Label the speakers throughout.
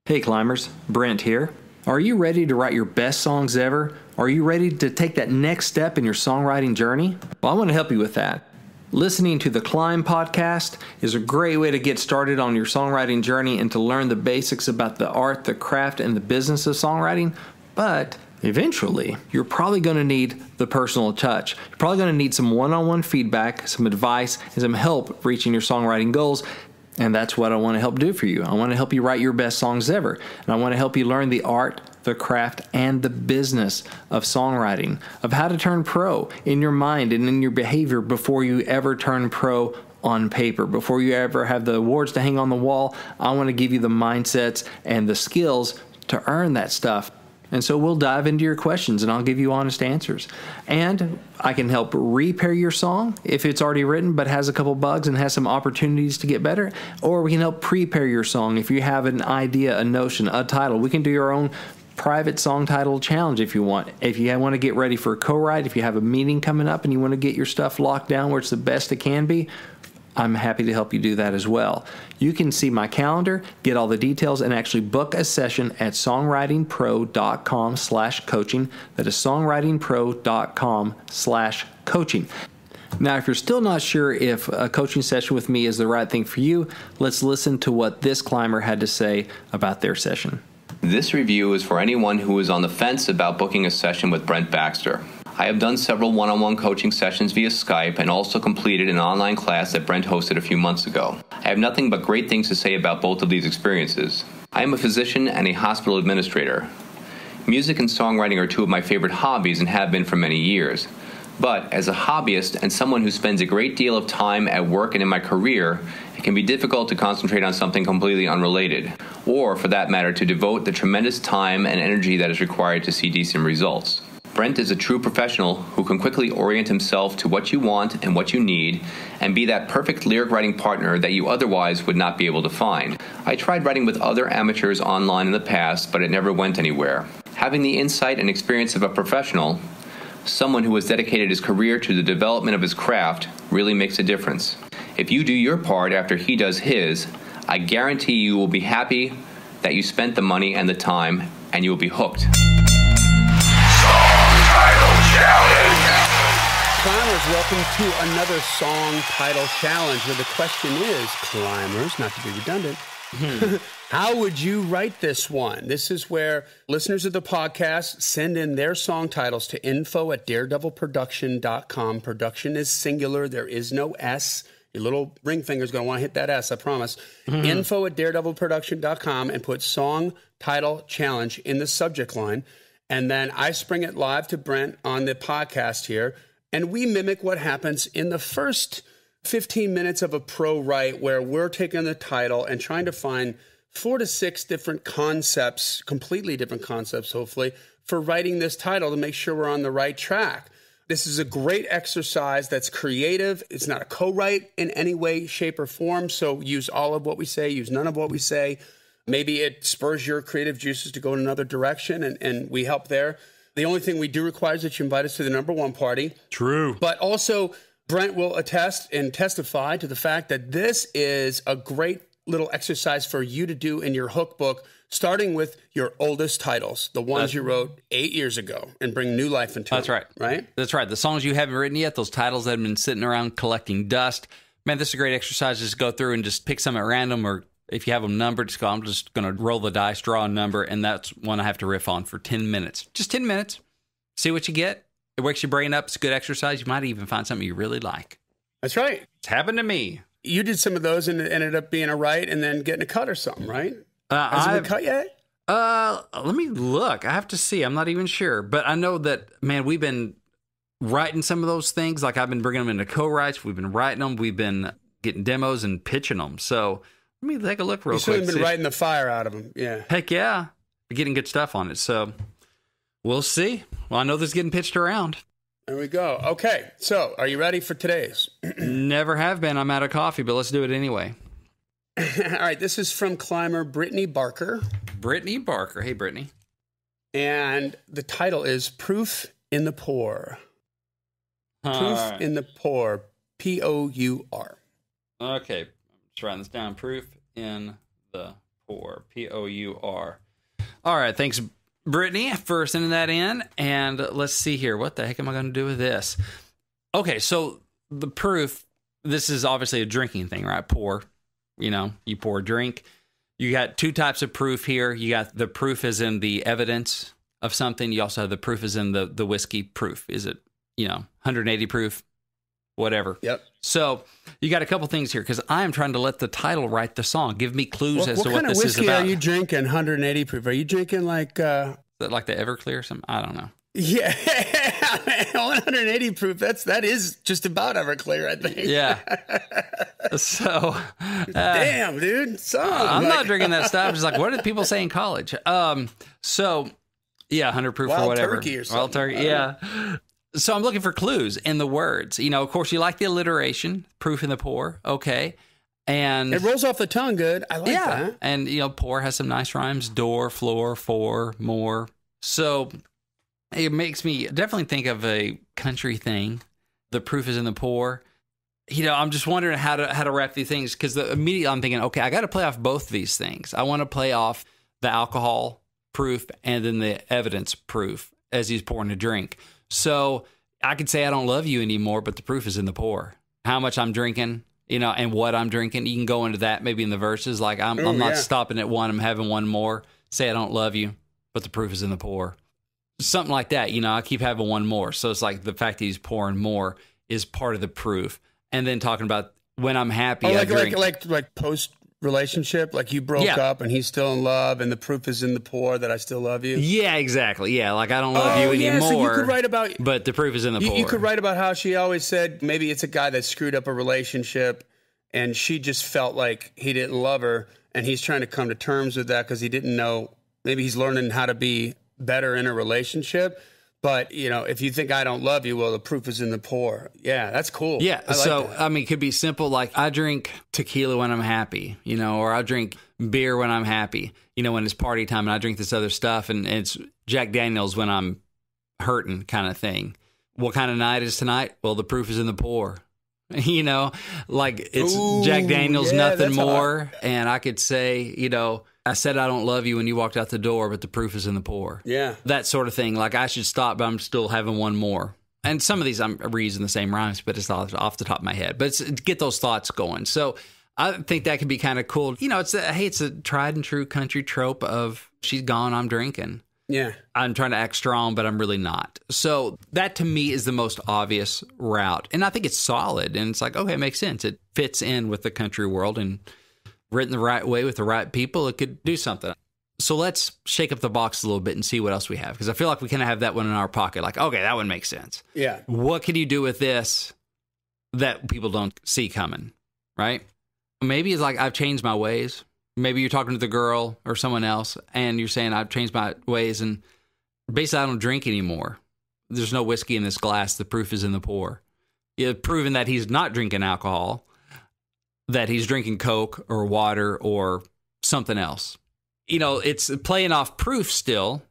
Speaker 1: Hey climbers, Brent here. Are you ready to write your best songs ever? Are you ready to take that next step in your songwriting journey? Well, I want to help you with that. Listening to the C.L.I.M.B podcast is a great way to get started on your songwriting journey and to learn the basics about the art, the craft, and the business of songwriting. But eventually, you're probably going to need the personal touch. You're probably going to need some one-on-one feedback, some advice, and some help reaching your songwriting goals. And that's what I want to help do for you. I want to help you write your best songs ever. And I want to help you learn the art, the craft, and the business of songwriting, of how to turn pro in your mind and in your behavior before you ever turn pro on paper, before you ever have the awards to hang on the wall. I want to give you the mindsets and the skills to earn that stuff. And so we'll dive into your questions and I'll give you honest answers. And I can help repair your song if it's already written but has a couple bugs and has some opportunities to get better. Or we can help prepare your song if you have an idea, a notion, a title. We can do your own private song title challenge if you want. If you want to get ready for a co-write, if you have a meeting coming up and you want to get your stuff locked down where it's the best it can be, I'm happy to help you do that as well. You can see my calendar, get all the details, and actually book a session at songwritingpro.com/coaching. That is songwritingpro.com/coaching. Now, if you're still not sure if a coaching session with me is the right thing for you, let's listen to what this climber had to say about their session.
Speaker 2: This review is for anyone who is on the fence about booking a session with Brent Baxter. I have done several one-on-one coaching sessions via Skype and also completed an online class that Brent hosted a few months ago. I have nothing but great things to say about both of these experiences. I am a physician and a hospital administrator. Music and songwriting are two of my favorite hobbies and have been for many years. But as a hobbyist and someone who spends a great deal of time at work and in my career, it can be difficult to concentrate on something completely unrelated, or for that matter, to devote the tremendous time and energy that is required to see decent results. Brent is a true professional who can quickly orient himself to what you want and what you need and be that perfect lyric writing partner that you otherwise would not be able to find. I tried writing with other amateurs online in the past, but it never went anywhere. Having the insight and experience of a professional, someone who has dedicated his career to the development of his craft, really makes a difference. If you do your part after he does his, I guarantee you will be happy that you spent the money and the time, and you will be hooked.
Speaker 3: Climbers, welcome to another song title challenge where the question is, climbers, not to be redundant, how would you write this one? This is where listeners of the podcast send in their song titles to info@daredevilproduction.com. Production is singular. There is no S. Your little ring finger's going to want to hit that S, I promise. Info@daredevilproduction.com and put song title challenge in the subject line. And then I spring it live to Brent on the podcast here. And we mimic what happens in the first 15 minutes of a pro write where we're taking the title and trying to find 4 to 6 different concepts, completely different concepts, hopefully, for writing this title to make sure we're on the right track. This is a great exercise that's creative. It's not a co-write in any way, shape, or form. So use all of what we say, use none of what we say. Maybe it spurs your creative juices to go in another direction, and we help there. The only thing we do require is that you invite us to the number one party.
Speaker 1: True.
Speaker 3: But also, Brent will attest and testify to the fact that this is a great little exercise for you to do in your hook book, starting with your oldest titles, the ones you wrote 8 years ago, and bring new life into them.
Speaker 4: That's right.
Speaker 3: Right?
Speaker 4: That's right. The songs you haven't written yet, those titles that have been sitting around collecting dust. Man, this is a great exercise. Just go through and just pick some at random, or if you have them numbered, just go, I'm just going to roll the dice, draw a number, and that's one I have to riff on for 10 minutes. Just 10 minutes. See what you get. It wakes your brain up. It's a good exercise. You might even find something you really like.
Speaker 3: That's right.
Speaker 4: It's happened to me.
Speaker 3: You did some of those and it ended up being a write and then getting a cut or something, right? Has it been cut yet?
Speaker 4: Let me look. I have to see. I'm not even sure. But I know that, man, we've been writing some of those things. Like I've been bringing them into co-writes. We've been writing them. We've been getting demos and pitching them. So let me take a look real quick.
Speaker 3: You've been writing the fire out of them. Yeah.
Speaker 4: Heck yeah. We're getting good stuff on it. So we'll see. Well, I know this is getting pitched around.
Speaker 3: There we go. Okay. So are you ready for today's?
Speaker 4: Never have been. I'm out of coffee, but let's do it anyway.
Speaker 3: All right. This is from climber Brittany Barker.
Speaker 4: Brittany Barker. Hey, Brittany.
Speaker 3: And the title is Proof in the Pour. Proof in the Pour. P-O-U-R.
Speaker 4: Okay. I'm just writing this down. Proof in the Pour. Pour. All right. Thanks, Brittany, for sending that in. And let's see here. What the heck am I going to do with this? Okay. So the proof, this is obviously a drinking thing, right? Pour. You pour a drink. You got two types of proof here. You got the proof is in the evidence of something. You also have the proof is in the whiskey proof. Is it, 180 proof? Whatever.
Speaker 3: Yep.
Speaker 4: So you got a couple things here because I am trying to let the title write the song. Give me clues as to what this is about.
Speaker 3: What kind of whiskey are you drinking? 180 proof? Are you drinking like?
Speaker 4: Is that like the Everclear or something? I don't know.
Speaker 3: Yeah, 180 proof. That is just about Everclear, I think.
Speaker 4: Yeah. So,
Speaker 3: damn, dude.
Speaker 4: I'm not drinking that stuff. It's like, what did people say in college? So, yeah, 100 proof or whatever.
Speaker 3: Wild turkey or something.
Speaker 4: Wild turkey, yeah. So I'm looking for clues in the words. Of course, you like the alliteration, proof in the pour. Okay. And
Speaker 3: it rolls off the tongue good. I like that.
Speaker 4: And, pour has some nice rhymes. Door, floor, for, more. So it makes me definitely think of a country thing. The proof is in the pour. I'm just wondering how to wrap these things because immediately I'm thinking, okay, I got to play off both these things. I want to play off the alcohol proof and then the evidence proof as he's pouring a drink. So I could say I don't love you anymore, but the proof is in the pour. How much I'm drinking, and what I'm drinking. You can go into that maybe in the verses. Like I'm not stopping at one. I'm having one more. Say I don't love you, but the proof is in the pour. Something like that. I keep having one more. So it's like the fact that he's pouring more is part of the proof. And then talking about when I'm happy, I drink.
Speaker 3: Like post relationship, like you broke up and he's still in love, and the proof is in the pour that I still love you.
Speaker 4: Yeah, exactly. Yeah, like I don't love you anymore.
Speaker 3: So you could write about,
Speaker 4: but the proof is in the pour.
Speaker 3: You could write about how she always said maybe it's a guy that screwed up a relationship, and she just felt like he didn't love her, and he's trying to come to terms with that because he didn't know. Maybe he's learning how to be better in a relationship. But, if you think I don't love you, well, the proof is in the pour. Yeah, that's cool.
Speaker 4: Yeah. It could be simple. Like I drink tequila when I'm happy, or I drink beer when I'm happy, when it's party time, and I drink this other stuff and it's Jack Daniels when I'm hurting kind of thing. What kind of night is tonight? Well, the proof is in the pour. Like it's Jack Daniels, nothing more. And I could say, I said I don't love you when you walked out the door, but the proof is in the pour.
Speaker 3: Yeah.
Speaker 4: That sort of thing. Like I should stop, but I'm still having one more. And some of these I'm reusing the same rhymes, but it's off the top of my head. But get those thoughts going. So I think that could be kind of cool. It's a tried and true country trope of she's gone, I'm drinking.
Speaker 3: Yeah.
Speaker 4: I'm trying to act strong, but I'm really not. So that to me is the most obvious route. And I think it's solid. And it's like, okay, it makes sense. It fits in with the country world and written the right way with the right people, it could do something. So let's shake up the box a little bit and see what else we have. Because I feel like we kind of have that one in our pocket. Like, okay, that one makes sense.
Speaker 3: Yeah.
Speaker 4: What can you do with this that people don't see coming, right? Maybe it's like, I've changed my ways. Maybe you're talking to the girl or someone else, and you're saying, I've changed my ways, and basically I don't drink anymore. There's no whiskey in this glass. The proof is in the pour. You're proving that he's not drinking alcohol, that he's drinking Coke or water or something else. It's playing off proof still,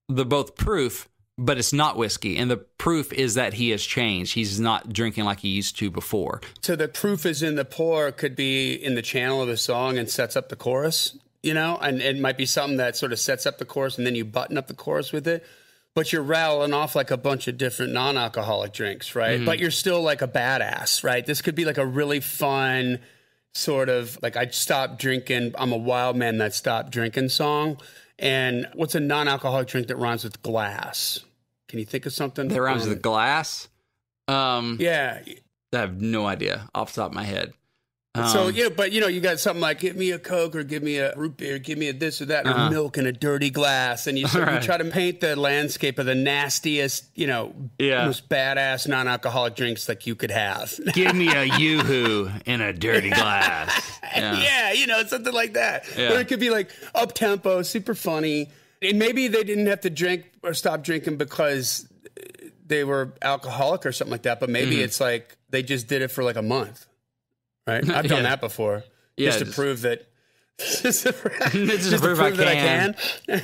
Speaker 4: the both proof, but it's not whiskey. And the proof is that he has changed. He's not drinking like he used to before.
Speaker 3: So the proof is in the pour could be in the channel of the song and sets up the chorus, and it might be something that sort of sets up the chorus and then you button up the chorus with it. But you're rattling off like a bunch of different non-alcoholic drinks, right? Mm-hmm. But you're still like a badass, right? This could be like a really fun sort of like I stopped drinking, I'm a wild man that stopped drinking song. And what's a non-alcoholic drink that rhymes with glass? Can you think of something?
Speaker 4: That rhymes with glass?
Speaker 3: Yeah.
Speaker 4: I have no idea off the top of my head.
Speaker 3: So, but you got something like, give me a Coke or give me a root beer, give me a this or that, or milk in a dirty glass. And you try to paint the landscape of the nastiest, most badass non-alcoholic drinks like you could have.
Speaker 4: Give me a Yoo-hoo in a dirty glass.
Speaker 3: Yeah, something like that.
Speaker 4: Yeah.
Speaker 3: Or it could be like up-tempo, super funny. And maybe they didn't have to drink or stop drinking because they were alcoholic or something like that. But maybe it's like they just did it for like a month. Right? I've done that before. Just to prove that. Just to prove that I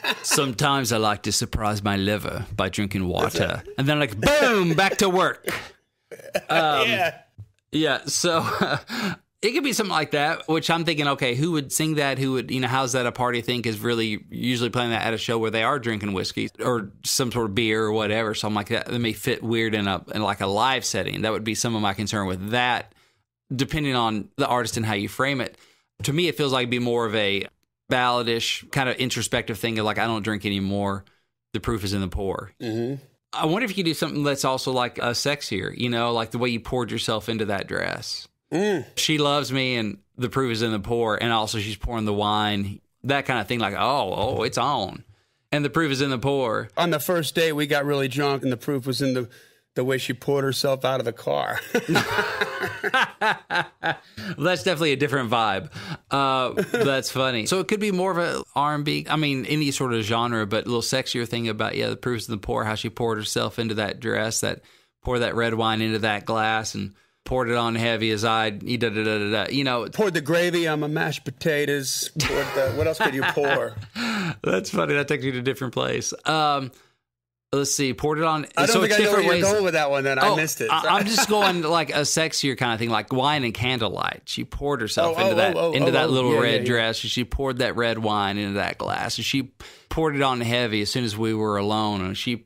Speaker 3: can.
Speaker 4: Sometimes I like to surprise my liver by drinking water. And then like, boom, back to work. Yeah. So It could be something like that, which I'm thinking, okay, who would sing that? Who would, how's that a party thing? Is really usually playing that at a show where they are drinking whiskey or some sort of beer or whatever. So I'm like, that may fit weird in like a live setting. That would be some of my concern with that, depending on the artist and how you frame it. To me, it feels like it'd be more of a balladish kind of introspective thing of like, I don't drink anymore. The proof is in the pour.
Speaker 3: Mm-hmm.
Speaker 4: I wonder if you could do something that's also like sexier, like the way you poured yourself into that dress. She loves me, and the proof is in the pour, and also she's pouring the wine, that kind of thing, like, oh, it's on. And the proof is in the pour.
Speaker 3: On the first date, we got really drunk, and the proof was in the way she poured herself out of the car.
Speaker 4: Well, that's definitely a different vibe. That's funny. So it could be more of a R&B, any sort of genre, but a little sexier thing about, the proof is in the pour, how she poured herself into that dress, poured that red wine into that glass, and poured it on heavy as poured
Speaker 3: the gravy on my mashed potatoes. What else could you pour?
Speaker 4: That's funny. That takes you to a different place. Let's see. Poured it on.
Speaker 3: I don't think I know where you're going with that one. Then I missed it.
Speaker 4: I'm just going like a sexier kind of thing, like wine and candlelight. She poured herself into that little red dress. She poured that red wine into that glass, and she poured it on heavy as soon as we were alone. And she,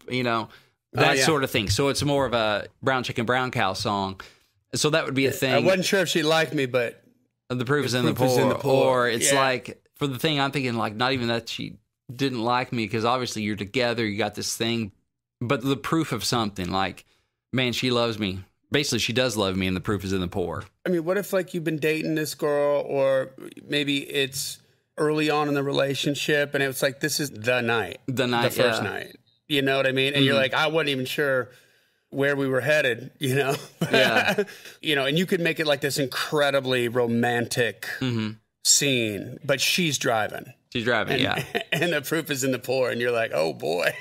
Speaker 4: that sort of thing. So it's more of a brown chicken, brown cow song. So that would be a thing.
Speaker 3: I wasn't sure if she liked me, but
Speaker 4: the proof is in the pour. Or it's like, for the thing I'm thinking, like, not even that she didn't like me, because obviously you're together, you got this thing, but the proof of something, like, man, she loves me. Basically, she does love me, and the proof is in the pour.
Speaker 3: I mean, what if, like, you've been dating this girl, or maybe it's early on in the relationship, and it's like, this is the night. The first night. You know what I mean? And you're like, I wasn't even sure where we were headed, Yeah. And you could make it like this incredibly romantic scene, but she's driving.
Speaker 4: She's driving, yeah.
Speaker 3: And the proof is in the pour, and you're like, oh, boy.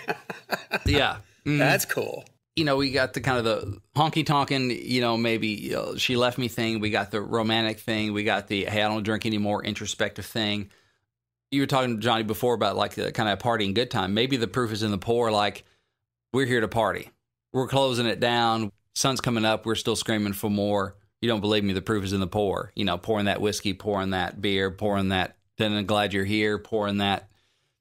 Speaker 4: Yeah. Mm-hmm.
Speaker 3: That's cool.
Speaker 4: We got the kind of the honky-tonkin', maybe she left me thing. We got the romantic thing. We got the, hey, I don't drink anymore, introspective thing. You were talking to Johnny before about like the kind of partying good time. Maybe the proof is in the pour, like, we're here to party. We're closing it down. Sun's coming up. We're still screaming for more. You don't believe me? The proof is in the pour. Pouring that whiskey, pouring that beer, pouring that. Then I'm glad you're here. Pouring that.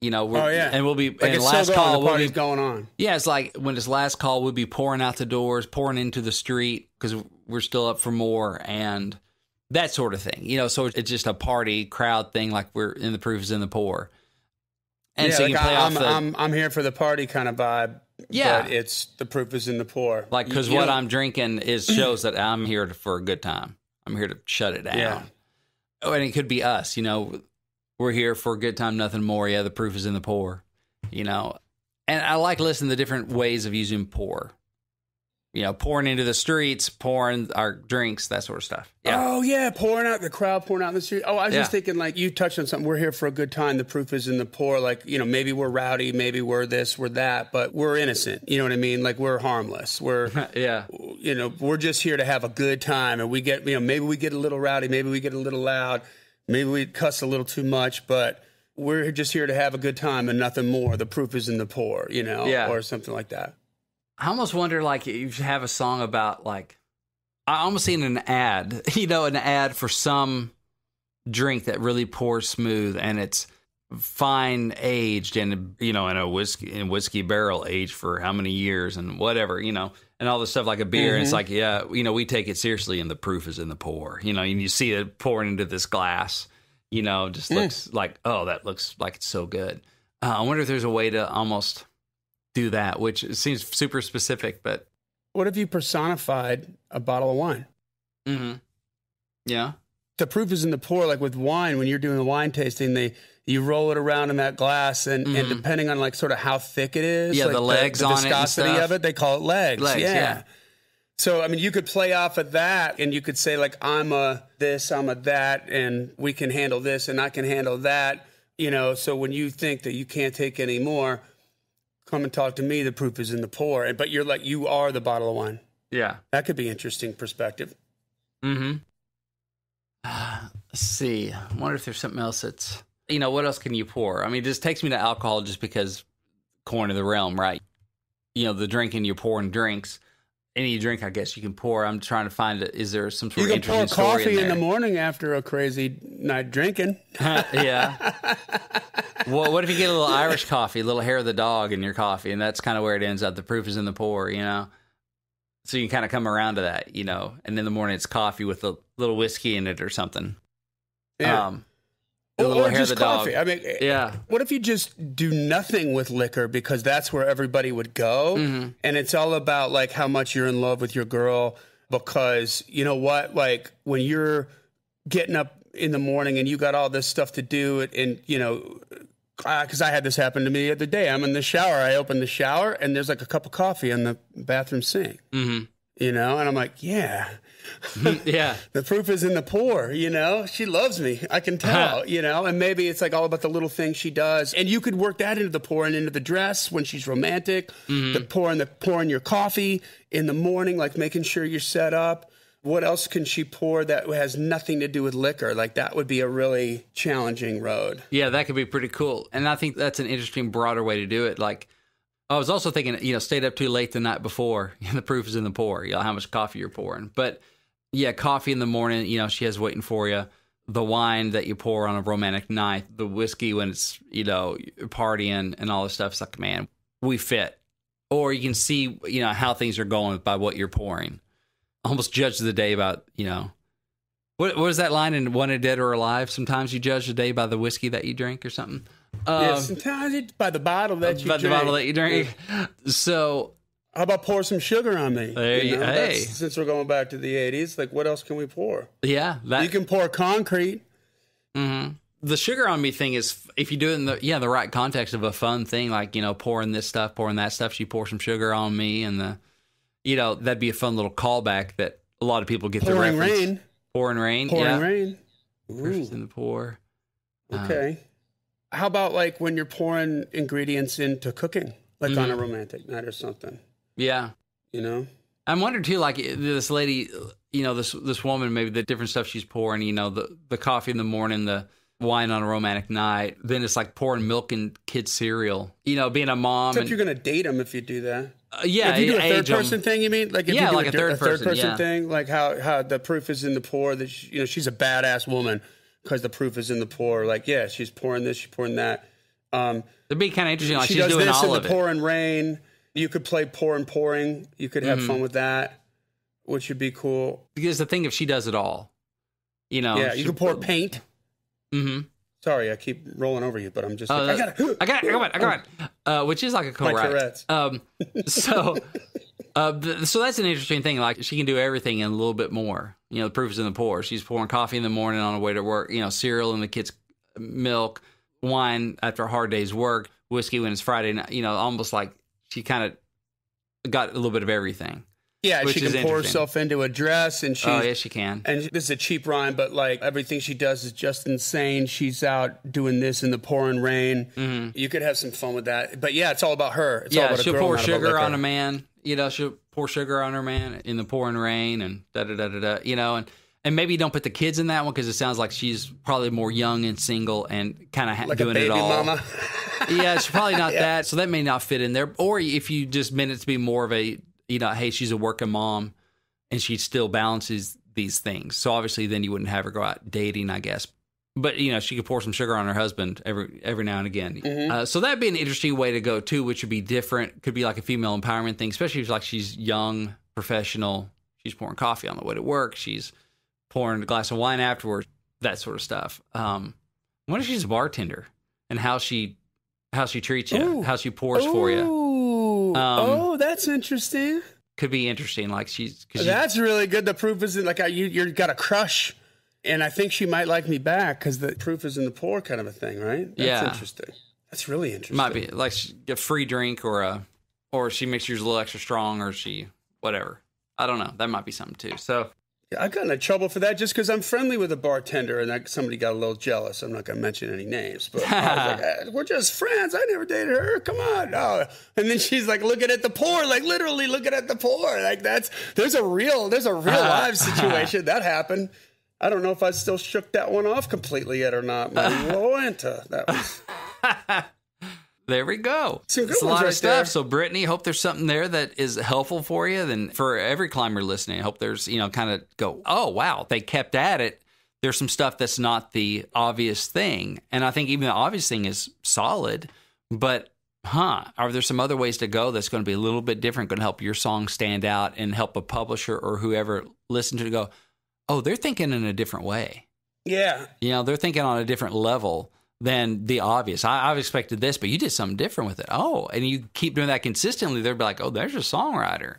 Speaker 4: And we'll be.
Speaker 3: Like,
Speaker 4: and
Speaker 3: it's
Speaker 4: last
Speaker 3: so
Speaker 4: call,
Speaker 3: the party's going on.
Speaker 4: Yeah, it's like when it's last call, we'll be pouring out the doors, pouring into the street because we're still up for more, and that sort of thing. So it's just a party crowd thing. Like we're in the proof is in the pour. And so
Speaker 3: like
Speaker 4: you can play
Speaker 3: I'm here for the party kind of vibe.
Speaker 4: Yeah.
Speaker 3: But it's the proof is in the pour.
Speaker 4: Like, because what I'm drinking shows that I'm here for a good time. I'm here to shut it down.
Speaker 3: Yeah.
Speaker 4: Oh, and it could be us, we're here for a good time, nothing more. Yeah, the proof is in the pour, And I like listening to different ways of using pour. Pouring into the streets, pouring our drinks, that sort of stuff. Yeah.
Speaker 3: Oh, yeah, pouring out in the street. Oh, I was just thinking, like, you touched on something. We're here for a good time. The proof is in the pour. Like, maybe we're rowdy, maybe we're this, we're that, but we're innocent. You know what I mean? Like, we're harmless. We're, we're just here to have a good time. And we get, maybe we get a little rowdy, maybe we get a little loud, maybe we cuss a little too much, but we're just here to have a good time and nothing more. The proof is in the pour, or something like that.
Speaker 4: I almost wonder, like, you should have a song about, like, I almost seen an ad, an ad for some drink that really pours smooth, and it's fine aged and, in a whiskey barrel aged for how many years and whatever, and all this stuff like a beer. And it's like, we take it seriously, and the proof is in the pour, and you see it pouring into this glass, just looks like, oh, that looks like it's so good. I wonder if there's a way to almost do that, which seems super specific, but
Speaker 3: what if you personified a bottle of wine?
Speaker 4: Mm-hmm. Yeah.
Speaker 3: The proof is in the pour. Like with wine, when you're doing the wine tasting, you roll it around in that glass, and depending on like sort of how thick it is,
Speaker 4: like
Speaker 3: the legs on it, the viscosity of it, they call it legs. Yeah. So I mean, you could play off of that, and you could say like, I'm a this, I'm a that, and we can handle this, and I can handle that. So when you think that you can't take any more, come and talk to me. The proof is in the pour. But you're like, you are the bottle of wine.
Speaker 4: Yeah.
Speaker 3: That could be interesting perspective.
Speaker 4: Mm-hmm. Let's see. I wonder if there's something else that's, what else can you pour? I mean, this takes me to alcohol just because corn of the realm, right? The drinking, you're pouring drinks. any drink, I guess you can pour. I'm trying to find it. Is there some sort of
Speaker 3: You
Speaker 4: interesting
Speaker 3: can pour
Speaker 4: story
Speaker 3: coffee
Speaker 4: in
Speaker 3: the morning after a crazy night drinking.
Speaker 4: Yeah. Well, what if you get a little Irish coffee, a little hair of the dog in your coffee, and that's kind of where it ends up. The proof is in the pour, you know? So you can kind of come around to that, you know? And in the morning, it's coffee with a little whiskey in it or something.
Speaker 3: Yeah.
Speaker 4: A little
Speaker 3: or
Speaker 4: hair
Speaker 3: just
Speaker 4: of the
Speaker 3: coffee.
Speaker 4: dog.
Speaker 3: I mean,
Speaker 4: Yeah.
Speaker 3: what if you just do nothing with liquor because that's where everybody would go?
Speaker 4: Mm-hmm.
Speaker 3: And it's all about like how much you're in love with your girl because you know what? Like when you're getting up in the morning and you got all this stuff to do and you know, because I had this happen to me the other day. I'm in the shower. I open the shower and there's like a cup of coffee in the bathroom sink.
Speaker 4: Mm-hmm.
Speaker 3: You know, and I'm like, yeah.
Speaker 4: Yeah.
Speaker 3: The proof is in the pour, you know? She loves me. I can tell, you know? And maybe it's like all about the little things she does. And you could work that into the pour and into the dress when she's romantic. The pouring your coffee in the morning, like making sure you're set up. What else can she pour that has nothing to do with liquor? Like that would be a really challenging road.
Speaker 4: Yeah, that could be pretty cool. And I think that's an interesting, broader way to do it. Like, I was also thinking, you know, stayed up too late the night before. The proof is in the pour, you know, how much coffee you're pouring. But yeah, coffee in the morning, you know, she has waiting for you. The wine that you pour on a romantic night, the whiskey when it's, you know, partying and all this stuff. It's like, man, we fit. Or you can see, you know, how things are going by what you're pouring. Almost judge the day about, you know, what was that line in Wanted Dead or Alive? Sometimes you judge the day by the whiskey that you drink or something.
Speaker 3: Yeah, sometimes it's by the bottle that you drink.
Speaker 4: By the bottle that you drink. So,
Speaker 3: how about pour some sugar on me?
Speaker 4: You know, hey.
Speaker 3: Since we're going back to the 80s, like what else can we pour?
Speaker 4: Yeah.
Speaker 3: You can pour concrete.
Speaker 4: Mm-hmm. The sugar on me thing is, if you do it in the right context of a fun thing, like, you know, pouring this stuff, pouring that stuff, she pour some sugar on me, and you know, that'd be a fun little callback that a lot of people get the reference.
Speaker 3: Rain.
Speaker 4: Pouring rain.
Speaker 3: Pouring rain.
Speaker 4: Proof in the pour.
Speaker 3: Okay. How about like when you're pouring ingredients into cooking, like on a romantic night or something?
Speaker 4: Yeah.
Speaker 3: You know?
Speaker 4: I'm wondering too, like this lady, you know, this woman, maybe the different stuff she's pouring, you know, the coffee in the morning, the wine on a romantic night. Then it's like pouring milk in kids' cereal, you know, being a mom.
Speaker 3: Except you're going to date them if you do that.
Speaker 4: Yeah.
Speaker 3: If you do a third person thing, you mean? Like if you do
Speaker 4: like a third person
Speaker 3: thing, like how the proof is in the pour, that you know, she's a badass woman because the proof is in the pour. Like, yeah, she's pouring this, she's pouring that.
Speaker 4: It'd be kind of interesting. Like
Speaker 3: she
Speaker 4: she's
Speaker 3: does
Speaker 4: doing
Speaker 3: this
Speaker 4: all
Speaker 3: in
Speaker 4: of
Speaker 3: the
Speaker 4: it.
Speaker 3: pouring rain. You could play pour and pouring. You could have fun with that, which would be cool.
Speaker 4: Because the thing, if she does it all, you know.
Speaker 3: Yeah, you could pour paint.
Speaker 4: Mm-hmm.
Speaker 3: Sorry, I keep rolling over you, but I'm just
Speaker 4: I got it. Which is like a cool
Speaker 3: Tourette's.
Speaker 4: So that's an interesting thing. Like she can do everything and a little bit more. You know, the proof is in the pour. She's pouring coffee in the morning on the way to work. You know, cereal in the kids' milk, wine after a hard day's work, whiskey when it's Friday night. You know, almost like she kind of got a little bit of everything.
Speaker 3: Yeah, she can pour herself into a dress, and she.
Speaker 4: Oh, yes, she can.
Speaker 3: And this is a cheap rhyme, but like everything she does is just insane. She's out doing this in the pouring rain. Mm-hmm. You could have some fun with that, but yeah, it's all about her. It's all about
Speaker 4: she'll
Speaker 3: a girl,
Speaker 4: pour
Speaker 3: not
Speaker 4: sugar
Speaker 3: about
Speaker 4: on a man. You know, she'll pour sugar on her man in the pouring rain, and da da da da da. You know, and maybe don't put the kids in that one because it sounds like she's probably more young and single and kind of
Speaker 3: like
Speaker 4: doing
Speaker 3: a baby
Speaker 4: it all.
Speaker 3: Mama.
Speaker 4: Yeah, it's probably not that. So that may not fit in there. Or if you just meant it to be more of a, you know, hey, she's a working mom. And she still balances these things. So obviously then you wouldn't have her go out dating, I guess. But, you know, she could pour some sugar on her husband every now and again. Mm-hmm. So that'd be an interesting way to go, too, which would be different. Could be like a female empowerment thing, especially if like she's young, professional. She's pouring coffee on the way to work. She's pouring a glass of wine afterwards, that sort of stuff. What if she's a bartender and how she treats you, how she pours for you?
Speaker 3: That's interesting.
Speaker 4: Could be interesting, like
Speaker 3: that's really good. The proof is in like you got a crush, and I think she might like me back because the proof is in the pour, kind of a thing, right? That's interesting. That's really interesting.
Speaker 4: Might be like a free drink or she makes yours a little extra strong, or she whatever. I don't know. That might be something too. So
Speaker 3: I got into trouble for that just because I'm friendly with a bartender, and somebody got a little jealous. I'm not going to mention any names, but I was like, we're just friends. I never dated her. Come on. Oh. And then she's like looking at the pour, like literally looking at the pour. Like there's a real live situation that happened. I don't know if I still shook that one off completely yet or not. My Loanta, that was.
Speaker 4: There we go.
Speaker 3: It's
Speaker 4: a lot
Speaker 3: right
Speaker 4: of stuff.
Speaker 3: there.
Speaker 4: So, Brittany, hope there's something there that is helpful for you. Then for every climber listening, I hope there's, kind of go, oh, wow, they kept at it. There's some stuff that's not the obvious thing. And I think even the obvious thing is solid, but are there some other ways to go that's going to be a little bit different, going to help your song stand out and help a publisher or whoever listen to it go, oh, they're thinking in a different way.
Speaker 3: Yeah.
Speaker 4: They're thinking on a different level than the obvious. I've expected this, but you did something different with it. Oh, and you keep doing that consistently, they'll be like, oh, there's a songwriter.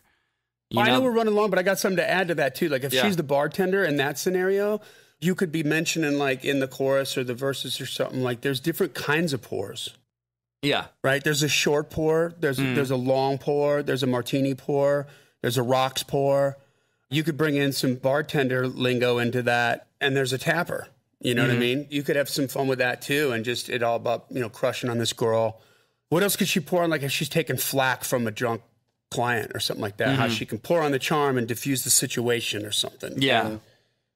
Speaker 3: I know we're running long, but I got something to add to that too. Like if she's the bartender in that scenario, you could be mentioning like in the chorus or the verses or something, like there's different kinds of pours.
Speaker 4: Yeah.
Speaker 3: Right? There's a short pour, there's a long pour, there's a martini pour, there's a rocks pour. You could bring in some bartender lingo into that, and there's a tapper. You know what I mean? You could have some fun with that too, and just it all about, crushing on this girl. What else could she pour on? Like if she's taking flack from a drunk client or something like that, how she can pour on the charm and diffuse the situation or something.
Speaker 4: Yeah.
Speaker 3: And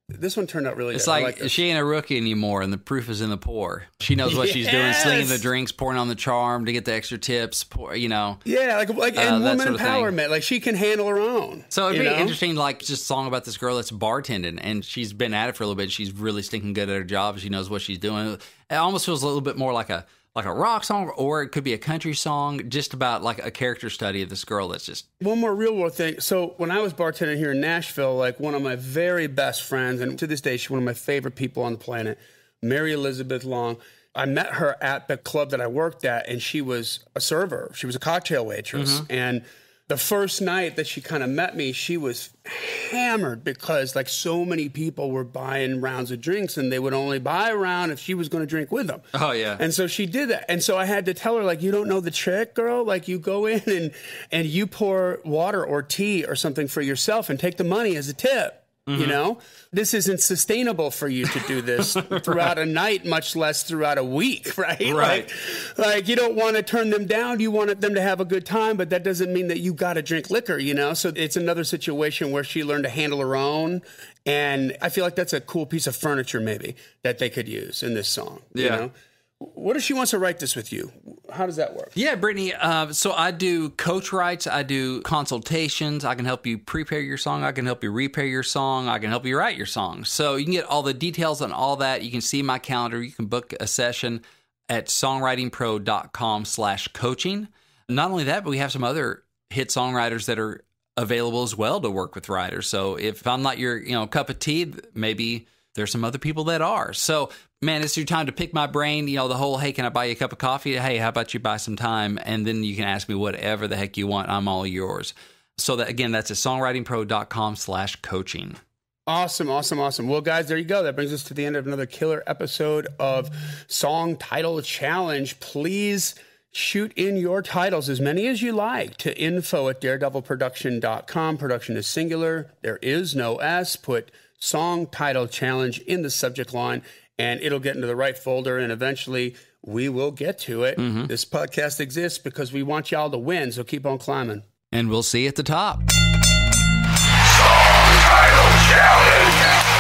Speaker 3: this one turned out really
Speaker 4: It's
Speaker 3: good.
Speaker 4: like she ain't a rookie anymore, and the proof is in the pour. She knows what she's doing, slinging the drinks, pouring on the charm to get the extra tips,
Speaker 3: Yeah, like and woman empowerment. Like she can handle her own.
Speaker 4: So it'd be interesting, like just a song about this girl that's bartending, and she's been at it for a little bit. She's really stinking good at her job. She knows what she's doing. It almost feels a little bit more like a rock song, or it could be a country song, just about like a character study of this girl that's just...
Speaker 3: One more real world thing. So when I was bartending here in Nashville, like one of my very best friends, and to this day, she's one of my favorite people on the planet, Mary Elizabeth Long. I met her at the club that I worked at, and she was a server. She was a cocktail waitress. And the first night that she kind of met me, she was hammered because like so many people were buying rounds of drinks, and they would only buy a round if she was going to drink with them.
Speaker 4: Oh, yeah.
Speaker 3: And so she did that. And so I had to tell her, like, you don't know the trick, girl. Like you go in and you pour water or tea or something for yourself and take the money as a tip. This isn't sustainable for you to do this throughout a night, much less throughout a week, right?
Speaker 4: Right.
Speaker 3: Like you don't want to turn them down. You want them to have a good time, but that doesn't mean that you got to drink liquor, So it's another situation where she learned to handle her own. And I feel like that's a cool piece of furniture maybe that they could use in this song.
Speaker 4: Yeah.
Speaker 3: What if she wants to write this with you? How does that work?
Speaker 4: Yeah, Brittany. So I do coach writes. I do consultations. I can help you prepare your song. I can help you repair your song. I can help you write your song. So you can get all the details on all that. You can see my calendar. You can book a session at songwritingpro.com/coaching. Not only that, but we have some other hit songwriters that are available as well to work with writers. So if I'm not your cup of tea, maybe there's some other people that are. So, man, it's your time to pick my brain. The whole, hey, can I buy you a cup of coffee? Hey, how about you buy some time? And then you can ask me whatever the heck you want. I'm all yours. So that, again, that's at songwritingpro.com/coaching.
Speaker 3: Awesome. Well, guys, there you go. That brings us to the end of another killer episode of Song Title Challenge. Please shoot in your titles, as many as you like, to info@daredevilproduction.com. Production is singular. There is no S. Put Song Title Challenge in the subject line, and it'll get into the right folder, and eventually we will get to it. This podcast exists because we want y'all to win, so keep on climbing.
Speaker 4: And we'll see you at the top.
Speaker 5: Song Title Challenge.